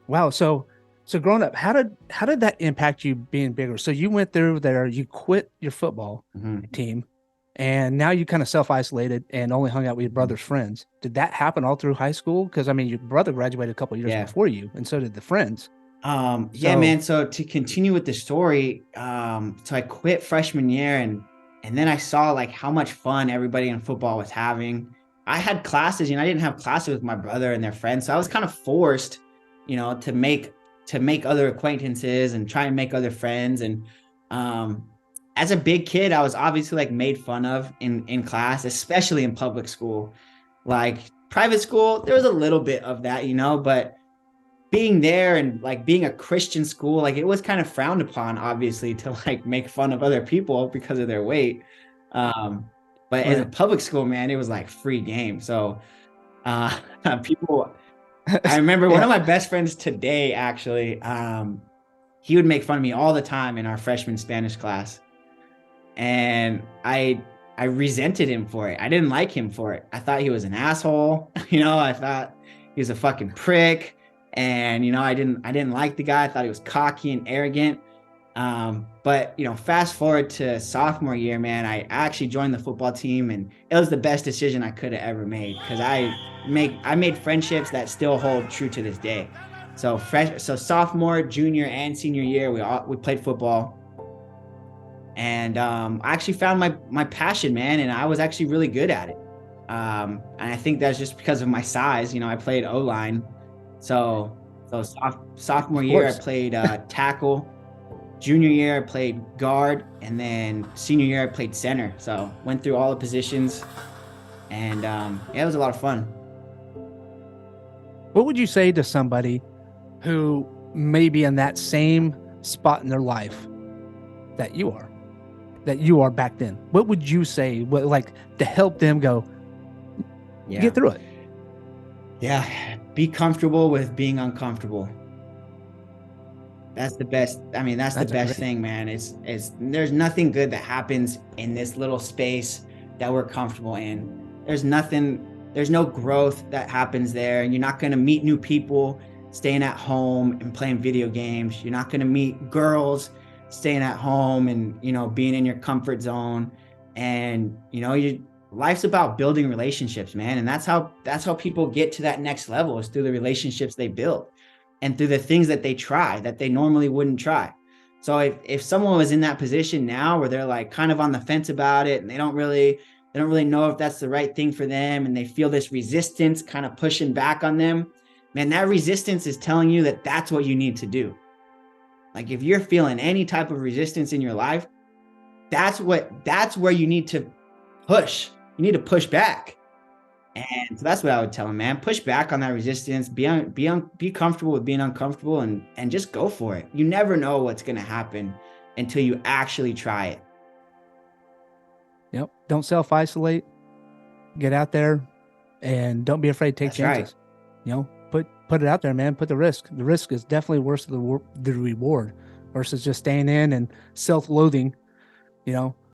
Wow. So growing up, how did that impact you being bigger? So you went through there, you quit your football Mhm. team, and now you kind of self-isolated and only hung out with your brother's friends. Did that happen all through high school? Because I mean, your brother graduated a couple of years Yeah. before you, and so did the friends. Yeah, So, man. So to continue with the story, so I quit freshman year and then I saw like how much fun everybody in football was having. I had classes, I didn't have classes with my brother and their friends. So I was kind of forced, to make other acquaintances and try and make other friends. And um as a big kid, I was obviously like made fun of in class, especially in public school. Like private school, there was a little bit of that, but being there and like being a Christian school, like it was kind of frowned upon, obviously, to like make fun of other people because of their weight. Um, but in a right. public school, man, it was like free game. So people, I remember one Yeah. of my best friends today, actually, he would make fun of me all the time in our freshman Spanish class. And I resented him for it. I didn't like him for it. I thought he was an asshole. I thought he was a fucking prick. And I didn't like the guy. I thought he was cocky and arrogant. But fast forward to sophomore year, man, I actually joined the football team, and it was the best decision I could have ever made because I made friendships that still hold true to this day. So sophomore, junior, and senior year, we played football. And I actually found my passion, man, and I was actually really good at it. And I think that's just because of my size. I played O line, so sophomore Of year I course. played tackle. Junior year I played guard, and then senior year I played center. So went through all the positions, and yeah, it was a lot of fun. What would you say to somebody who may be in that same spot in their life that you are, that you are back then? What would you say, like to help them go Yeah, get through it? yeah. Be comfortable with being uncomfortable. That's the best. I mean, that's the That's a best great. thing, man. It's there's nothing good that happens in this little space that we're comfortable in. There's no growth that happens there. You're not going to meet new people staying at home and playing video games. You're not going to meet girls staying at home and, being in your comfort zone. And, life's about building relationships, man. And that's how people get to that next level, is through the relationships they build and through the things that they try that they normally wouldn't try. So if someone was in that position now where they're like kind of on the fence about it and they don't really know if that's the right thing for them, and they feel this resistance kind of pushing back on them, man, that resistance is telling you that that's what you need to do. Like if you're feeling any type of resistance in your life, that's where you need to push. You need to push back. And so that's what I would tell him, man. Push back on that resistance. Be comfortable with being uncomfortable, and just go for it. You never know what's going to happen until you actually try it. Yep. Don't self isolate. Get out there and don't be afraid to take That's right. chances. Put it out there, man. Put the risk. The risk is definitely worth the reward versus just staying in and self loathing. You know,